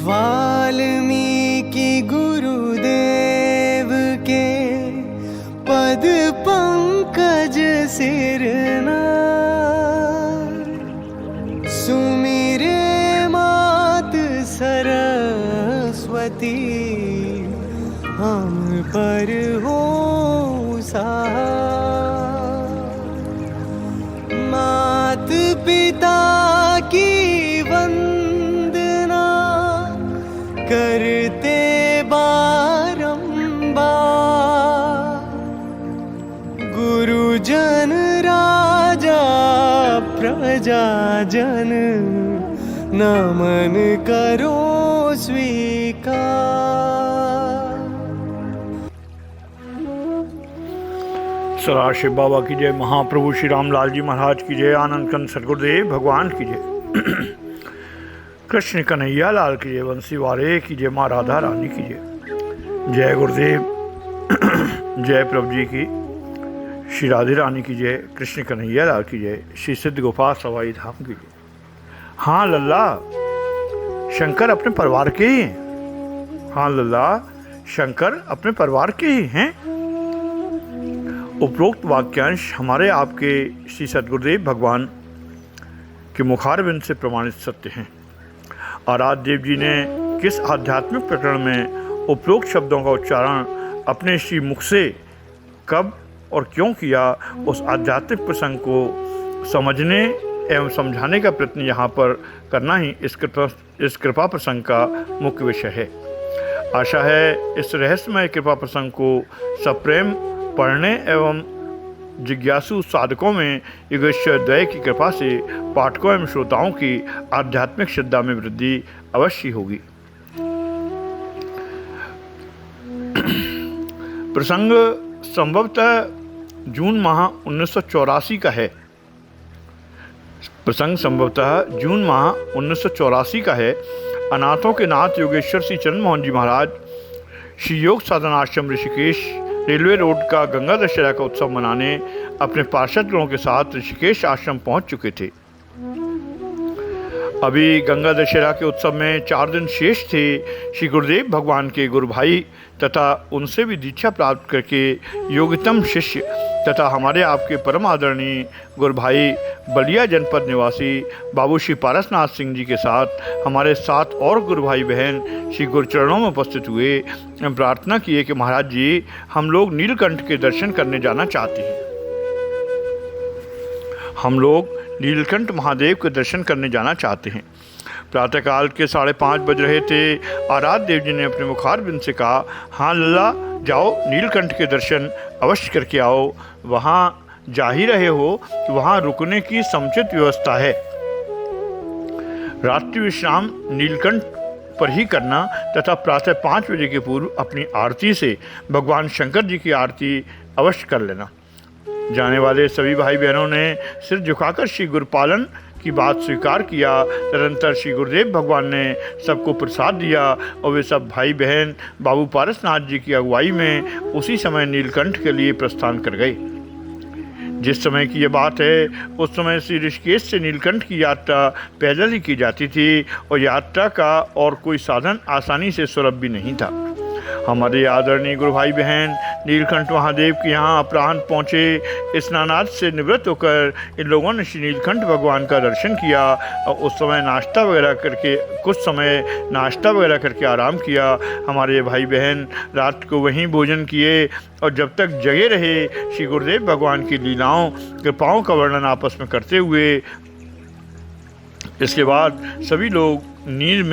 वाल्मीकि गुरुदेव के पद पंकज सिरना, सुमिरे मात सरस्वती हम पर हो सहाय। मात पिता की वंदना करते बारंबार, गुरुजन राजा प्रजाजन नमन करो स्वीकार। सदाशिव बाबा की जय, महाप्रभु श्री रामलाल जी महाराज की जय, आनंद कंद सदगुरुदेव भगवान की जय, कृष्ण कन्हैया लाल की जय, बंसी वाले की जय, माँ राधा रानी की जय। जय गुरुदेव, जय प्रभु जी की, श्री राधे रानी की जय, कृष्ण कन्हैया लाल की जय, श्री सिद्ध गोपाल सवाई धाम की जय। हाँ लल्ला, शंकर अपने परिवार के ही हैं। हाँ लल्ला, शंकर अपने परिवार के ही हैं। उपरोक्त वाक्यांश हमारे आपके श्री सद्गुरुदेव भगवान के मुखारबिंद से प्रमाणित सत्य हैं। आराध्य देव जी ने किस आध्यात्मिक प्रकरण में उपरोक्त शब्दों का उच्चारण अपने श्री मुख से कब और क्यों किया, उस आध्यात्मिक प्रसंग को समझने एवं समझाने का प्रयत्न यहाँ पर करना ही इस कृपा प्रसंग का मुख्य विषय है। आशा है इस रहस्यमय कृपा प्रसंग को सप्रेम पढ़ने एवं जिज्ञासु साधकों में योगेश्वर दया की कृपा से पाठकों एवं श्रोताओं की आध्यात्मिक श्रद्धा में वृद्धि अवश्य होगी। प्रसंग संभवतः जून माह 1984 का है। प्रसंग संभवतः जून माह 1984 का है। अनाथों के नाथ योगेश्वर श्री चंद्र मोहन जी महाराज श्री योग साधना आश्रम ऋषिकेश रेलवे रोड का गंगा दशहरा का उत्सव मनाने अपने पार्षदगणों के साथ ऋषिकेश आश्रम पहुंच चुके थे। अभी गंगा दशहरा के उत्सव में 4 दिन शेष थे। श्री गुरुदेव भगवान के गुरु भाई तथा उनसे भी दीक्षा प्राप्त करके योग्यतम शिष्य तथा हमारे आपके परम आदरणीय गुरु भाई बलिया जनपद निवासी बाबू श्री पारसनाथ सिंह जी के साथ हमारे 7 और गुरु भाई बहन श्री गुरुचरणों में उपस्थित हुए एवं प्रार्थना किए कि महाराज जी, हम लोग नीलकंठ के दर्शन करने जाना चाहते हैं। हम लोग नीलकंठ महादेव के दर्शन करने जाना चाहते हैं। प्रातःकाल के 5:30 बज रहे थे। आराध्य देव जी ने अपने मुखारबिंद से कहा, हाँ लल्ला, जाओ नीलकंठ के दर्शन अवश्य करके आओ। वहाँ जा ही रहे हो तो वहाँ रुकने की समुचित व्यवस्था है। रात्रि विश्राम नीलकंठ पर ही करना तथा प्रातः 5 बजे के पूर्व अपनी आरती से भगवान शंकर जी की आरती अवश्य कर लेना। जाने वाले सभी भाई बहनों ने सिर झुकाकर श्री गुरुपालन की बात स्वीकार किया। तदनंतर श्री गुरुदेव भगवान ने सबको प्रसाद दिया और वे सब भाई बहन बाबू पारसनाथ जी की अगुवाई में उसी समय नीलकंठ के लिए प्रस्थान कर गए। जिस समय की यह बात है, उस समय श्री ऋषिकेश से नीलकंठ की यात्रा पैदल ही की जाती थी और यात्रा का और कोई साधन आसानी से सुलभ भी नहीं था। हमारे आदरणीय गुरु भाई बहन नीलकंठ महादेव के यहाँ अपराह्न पहुँचे। स्नानाद से निवृत्त होकर इन लोगों ने श्री नीलकंठ भगवान का दर्शन किया और उस समय कुछ समय नाश्ता वगैरह करके आराम किया। हमारे भाई बहन रात को वहीं भोजन किए और जब तक जगे रहे श्री गुरुदेव भगवान की लीलाओं कृपाओं का वर्णन आपस में करते हुए। इसके बाद सभी लोग नींद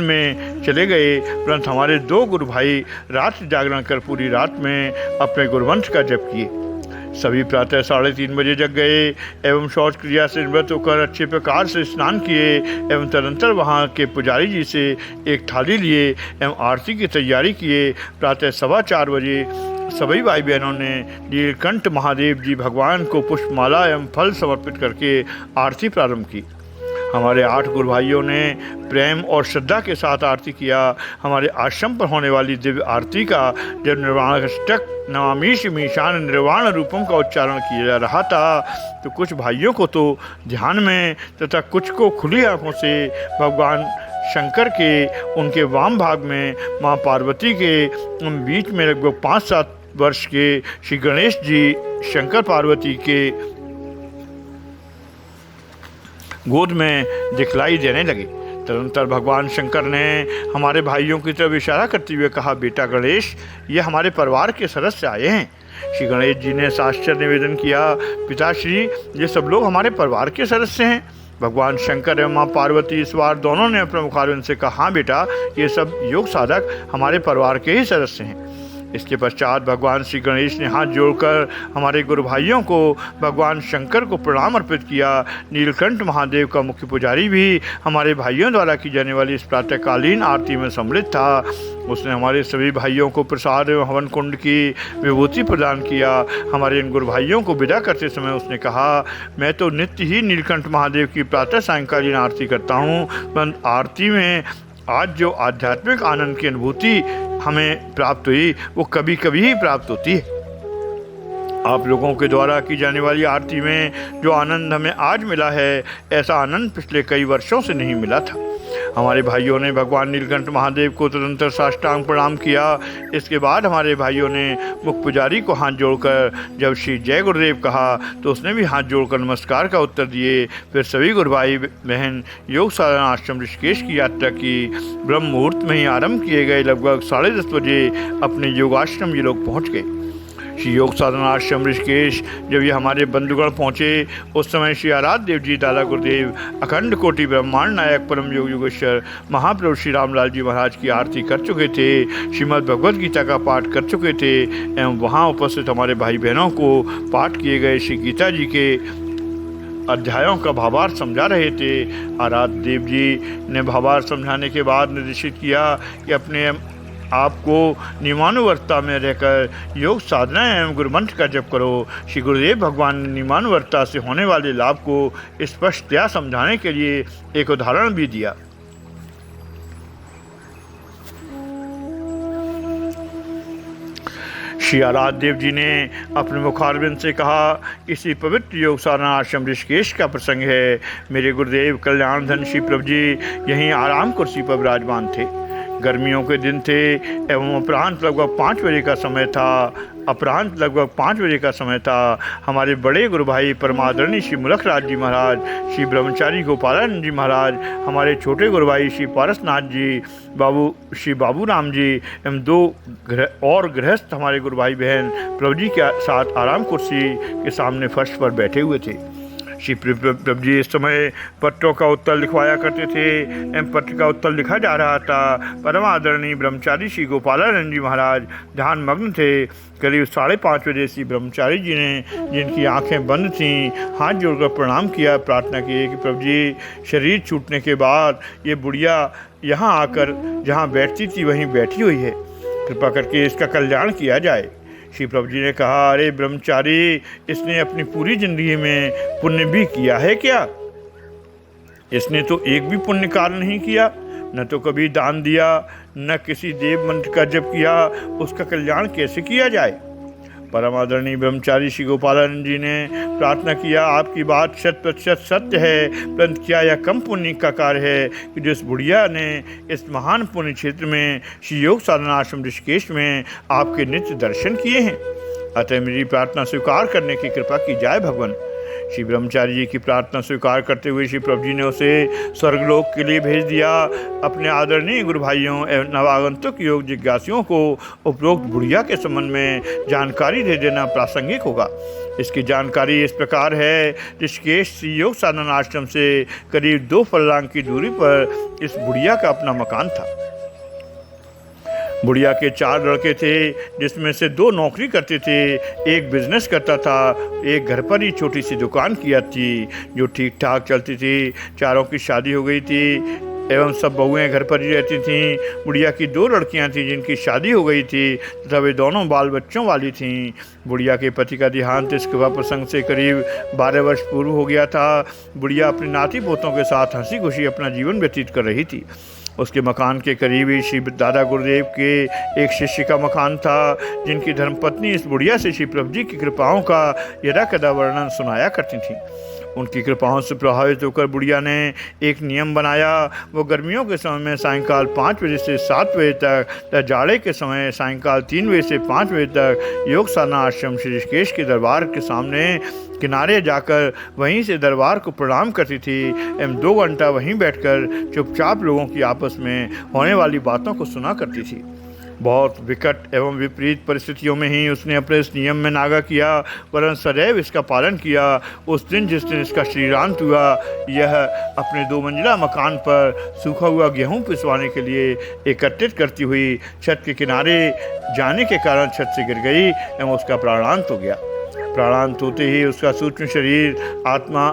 में चले गए, परंतु हमारे 2 गुरु भाई रात जागरण कर पूरी रात में अपने गुरुवंश का जप किए। सभी प्रातः 3:30 बजे जग गए एवं शौच क्रिया से निवृत्त होकर अच्छे प्रकार से स्नान किए एवं तदनंतर वहाँ के पुजारी जी से एक थाली लिए एवं आरती की तैयारी किए। प्रातः 4:15 बजे सभी भाई बहनों ने नीलकंठ महादेव जी भगवान को पुष्पमाला एवं फल समर्पित करके आरती प्रारंभ की। हमारे 8 गुरु भाइयों ने प्रेम और श्रद्धा के साथ आरती किया। हमारे आश्रम पर होने वाली दिव्य आरती का जब निर्वाणाष्टक नमामीश मीशान निर्वाण रूपम का उच्चारण किया जा रहा था तो कुछ भाइयों को तो ध्यान में तथा कुछ को खुली आंखों से भगवान शंकर के उनके वाम भाग में माँ पार्वती के बीच में लगभग 5-7 वर्ष के श्री गणेश जी शंकर पार्वती के गोद में दिखलाई देने लगे। तदनंतर भगवान शंकर ने हमारे भाइयों की तरफ इशारा करते हुए कहा, बेटा गणेश, ये हमारे परिवार के सदस्य आए हैं। श्री गणेश जी ने साष्टर्य निवेदन किया, पिताश्री, ये सब लोग हमारे परिवार के सदस्य हैं। भगवान शंकर एवं माँ पार्वती इस बार दोनों ने अपने मुखारविंद से कहा, हाँ बेटा, ये सब योग साधक हमारे परिवार के ही सदस्य हैं। इसके पश्चात भगवान श्री गणेश ने हाथ जोड़कर हमारे गुरु भाइयों को भगवान शंकर को प्रणाम अर्पित किया। नीलकंठ महादेव का मुख्य पुजारी भी हमारे भाइयों द्वारा की जाने वाली इस प्रातःकालीन आरती में सम्मिलित था। उसने हमारे सभी भाइयों को प्रसाद एवं हवन कुंड की विभूति प्रदान किया। हमारे इन गुरु भाइयों को विदा करते समय उसने कहा, मैं तो नित्य ही नीलकंठ महादेव की प्रातः सायंकालीन आरती करता हूँ, परंतु आरती में आज जो आध्यात्मिक आनंद की अनुभूति हमें प्राप्त हुई वो कभी कभी ही प्राप्त होती है। आप लोगों के द्वारा की जाने वाली आरती में जो आनंद हमें आज मिला है, ऐसा आनंद पिछले कई वर्षों से नहीं मिला था। हमारे भाइयों ने भगवान नीलकंठ महादेव को तदनंतर साष्टांग प्रणाम किया। इसके बाद हमारे भाइयों ने मुख्य पुजारी को हाथ जोड़कर जब श्री जय गुरुदेव कहा तो उसने भी हाथ जोड़कर नमस्कार का उत्तर दिए। फिर सभी गुरु भाई बहन योग साधना आश्रम ऋषिकेश की यात्रा की। ब्रह्म मुहूर्त में ही आरंभ किए गए लगभग 10:30 बजे अपने योगाश्रम ये लोग पहुँच गए। श्री योग साधना आश्रम ऋषिकेश जब ये हमारे बंधुगण पहुँचे उस समय श्री आराध्य देव जी दादा गुरुदेव अखंड कोटि ब्रह्मांड नायक परम योग योगेश्वर महाप्रभु श्री रामलाल जी महाराज की आरती कर चुके थे, श्रीमद् भगवद गीता का पाठ कर चुके थे एवं वहाँ उपस्थित हमारे भाई बहनों को पाठ किए गए श्री गीता जी के अध्यायों का भावार्थ समझा रहे थे। आराध्य देव जी ने भावार्थ समझाने के बाद निर्देशित किया कि अपने आपको नियमानुवर्तता में रहकर योग साधना एवं गुरुमंत्र का जप करो। श्री गुरुदेव भगवान ने नियमानुवर्तता से होने वाले लाभ को स्पष्टतया समझाने के लिए एक उदाहरण भी दिया। श्री आराध्य देव जी ने अपने मुखारविंद से कहा, इसी पवित्र योग साधना आश्रम ऋषिकेश का प्रसंग है। मेरे गुरुदेव कल्याण धन श्री प्रभु जी यहीं आराम कुर्सी पर विराजमान थे। गर्मियों के दिन थे एवं अपराह्न लगभग 5 बजे का समय था। हमारे बड़े गुरु भाई परमादरणीय श्री मुलखराज जी महाराज, श्री ब्रह्मचारी गोपालानंद जी महाराज, हमारे छोटे गुरु भाई श्री पारसनाथ जी, श्री बाबू राम जी एवं 2 और गृहस्थ हमारे गुरु भाई बहन प्रभु जी के साथ आराम कुर्सी के सामने फर्श पर बैठे हुए थे। श्री प्रभु जी इस समय पत्रों का उत्तर लिखवाया करते थे एवं पत्र का उत्तर लिखा जा रहा था। परम आदरणीय ब्रह्मचारी श्री गोपालानंद जी महाराज ध्यान मग्न थे। करीब 5:30 बजे श्री ब्रह्मचारी जी ने, जिनकी आंखें बंद थीं, हाथ जोड़कर प्रणाम किया, प्रार्थना की कि प्रभु जी, शरीर छूटने के बाद ये बुढ़िया यहाँ आकर जहाँ बैठती थी वहीं बैठी हुई है, कृपा करके इसका कल्याण किया जाए। श्री प्रभु जी ने कहा, अरे ब्रह्मचारी, इसने अपनी पूरी जिंदगी में पुण्य भी किया है क्या? इसने तो एक भी पुण्य कार्य नहीं किया, न तो कभी दान दिया, न किसी देव मंत्र का जप किया। उसका कल्याण कैसे किया जाए? परम आदरणीय ब्रह्मचारी श्री गोपालानंद जी ने प्रार्थना किया, आपकी बात 100% सत्य है, परंतु क्या यह कम पुण्य का कार्य है कि जिस बुढ़िया ने इस महान पुण्य क्षेत्र में श्री योग साधना आश्रम ऋषिकेश में आपके नित्य दर्शन किए हैं? अतः मेरी प्रार्थना स्वीकार करने की कृपा की जाए भगवान। श्री ब्रह्मचारी जी की प्रार्थना स्वीकार करते हुए श्री प्रभु जी ने उसे स्वर्गलोक के लिए भेज दिया। अपने आदरणीय गुरु भाइयों एवं नवागंतुक योग जिज्ञासियों को उपरोक्त बुढ़िया के संबंध में जानकारी दे देना प्रासंगिक होगा। इसकी जानकारी इस प्रकार है, ऋषिकेश श्री योग साधना आश्रम से करीब 2 फर्लांग की दूरी पर इस बुढ़िया का अपना मकान था। बुढ़िया के 4 लड़के थे, जिसमें से 2 नौकरी करते थे, एक बिजनेस करता था, एक घर पर ही छोटी सी दुकान किया थी जो ठीक ठाक चलती थी। चारों की शादी हो गई थी एवं सब बहुएं घर पर ही रहती थीं। बुढ़िया की 2 लड़कियां थीं जिनकी शादी हो गई थी तथा वे दोनों बाल बच्चों वाली थीं। बुढ़िया के पति का देहांत इस विवाह प्रसंग से करीब 12 वर्ष पूर्व हो गया था। बुढ़िया अपने नाती पोतों के साथ हंसी खुशी अपना जीवन व्यतीत कर रही थी। उसके मकान के करीब ही श्री दादा गुरुदेव के एक शिष्य का मकान था, जिनकी धर्मपत्नी इस बुढ़िया से श्री प्रभु जी की कृपाओं का यदा कदा वर्णन सुनाया करती थी। उनकी कृपाओं से प्रभावित होकर बुढ़िया ने एक नियम बनाया। वो गर्मियों के समय में सायंकाल 5 बजे से 7 बजे तक तथा जाड़े के समय सायंकाल 3 बजे से 5 बजे तक योग साधना आश्रम श्री ऋषिकेश के दरबार के सामने किनारे जाकर वहीं से दरबार को प्रणाम करती थी एवं 2 घंटा वहीं बैठकर चुपचाप लोगों की आपस में होने वाली बातों को सुना करती थी। बहुत विकट एवं विपरीत परिस्थितियों में ही उसने अपने इस नियम में नागा किया, वरन सदैव इसका पालन किया। उस दिन जिस दिन इसका श्रीरांत हुआ, यह अपने 2 मंजिला मकान पर सूखा हुआ गेहूं पिसवाने के लिए एकत्रित करती हुई छत के किनारे जाने के कारण छत से गिर गई एवं उसका प्राणांत हो गया। प्राणांत होते ही उसका सूक्ष्म शरीर आत्मा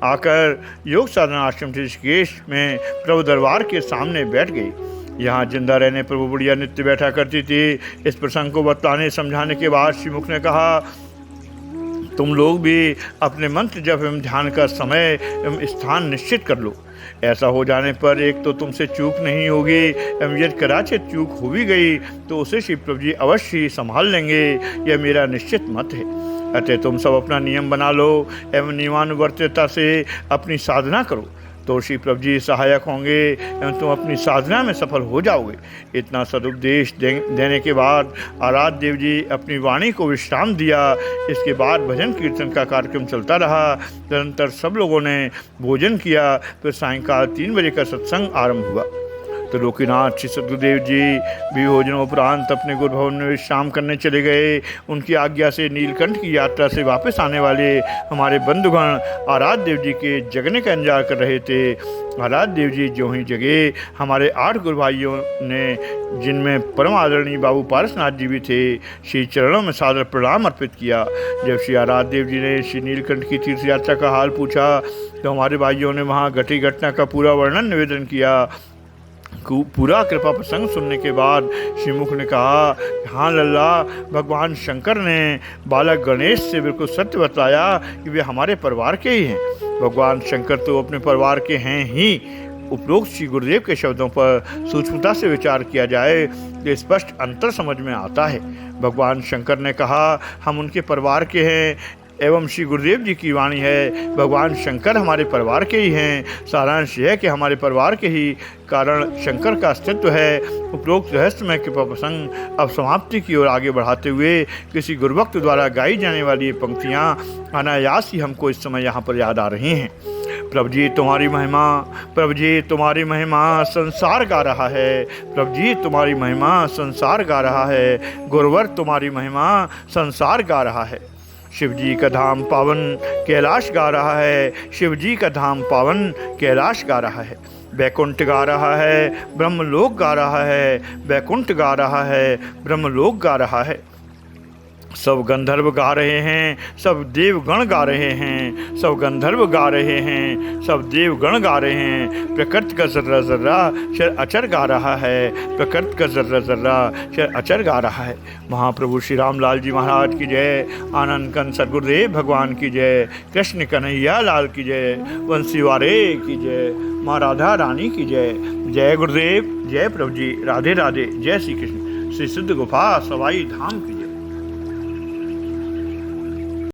आकर योग साधना आश्रम ऋषिकेश में प्रभु दरबार के सामने बैठ गई। यहाँ जिंदा रहने पर वो बुढ़िया नित्य बैठा करती थी। इस प्रसंग को बतलाने समझाने के बाद श्रीमुख ने कहा, तुम लोग भी अपने मंत्र जप एवं ध्यान का समय एवं स्थान निश्चित कर लो। ऐसा हो जाने पर एक तो तुमसे चूक नहीं होगी एवं यदि कदाचित चूक हो भी गई तो उसे श्री प्रभु जी अवश्य ही संभाल लेंगे। यह मेरा निश्चित मत है। अतः तुम सब अपना नियम बना लो एवं नियमानुवर्तिता से अपनी साधना करो, तो श्री प्रभु जी सहायक होंगे एवं तुम अपनी साधना में सफल हो जाओगे। इतना सदुपदेश देने के बाद आराध्य देव जी अपनी वाणी को विश्राम दिया। इसके बाद भजन कीर्तन का कार्यक्रम चलता रहा। निरंतर सब लोगों ने भोजन किया। फिर सायंकाल 3 बजे का सत्संग आरंभ हुआ। तो लोकीनाथ श्री सदगुरुदेव जी भी भोजनोपरांत अपने गुरु भवन में विश्राम करने चले गए। उनकी आज्ञा से नीलकंठ की यात्रा से वापस आने वाले हमारे बंधुगण आराध्य देव जी के जगने का इंतजार कर रहे थे। आराध्य देव जी जो ही जगे, हमारे 8 गुरु भाइयों ने, जिनमें परम आदरणीय बाबू पारसनाथ जी भी थे, श्री चरणों में सादर प्रणाम अर्पित किया। जब श्री आराध्य देव जी ने श्री नीलकंठ की तीर्थ यात्रा का हाल पूछा तो हमारे भाइयों ने वहाँ घटी घटना का पूरा वर्णन निवेदन किया। पूरा कृपा प्रसंग सुनने के बाद श्रीमुख ने कहा, हाँ लल्ला, भगवान शंकर ने बालक गणेश से बिल्कुल सत्य बताया कि वे हमारे परिवार के ही हैं। भगवान शंकर तो अपने परिवार के हैं ही। उपरोक्त श्री गुरुदेव के शब्दों पर सूक्ष्मता से विचार किया जाए तो स्पष्ट अंतर समझ में आता है। भगवान शंकर ने कहा, हम उनके परिवार के हैं एवं श्री गुरुदेव जी की वाणी है, भगवान शंकर हमारे परिवार के ही हैं। सारांश यह है कि हमारे परिवार के ही कारण शंकर का अस्तित्व है। उपरोक्त रहस्यमय कृपा प्रसंग अब समाप्ति की ओर आगे बढ़ाते हुए किसी गुरुभक्त द्वारा गाई जाने वाली ये पंक्तियाँ अनायास ही हमको इस समय यहाँ पर याद आ रही हैं। प्रभु जी तुम्हारी महिमा, प्रभु जी तुम्हारी महिमा संसार गा रहा है। प्रभु जी तुम्हारी महिमा संसार गा रहा है। गुरुवर तुम्हारी महिमा संसार गा रहा है। शिव जी का धाम पावन कैलाश गा रहा है। शिव जी का धाम पावन कैलाश गा रहा है। बैकुंठ गा रहा है, ब्रह्मलोक गा रहा है। बैकुंठ गा रहा है, ब्रह्मलोक गा रहा है। सब गंधर्व गा रहे हैं, सब देवगण गा रहे हैं। सब गंधर्व गा रहे हैं, सब देवगण गा रहे हैं। प्रकृति का जर्रा जर्रा शर अचर गा रहा है। प्रकृति का जर्रा जर्रा शर अचर गा रहा है। महाप्रभु श्री रामलाल जी महाराज की जय। आनंद कंद सद्गुरुदेव भगवान की जय। कृष्ण कन्हैया लाल की जय। वंशी वारे की जय। माँ राधा रानी की जय। जय गुरुदेव, जय प्रभु जी। राधे राधे। जय श्री कृष्ण। श्री सिद्ध गुफा सवाई धाम की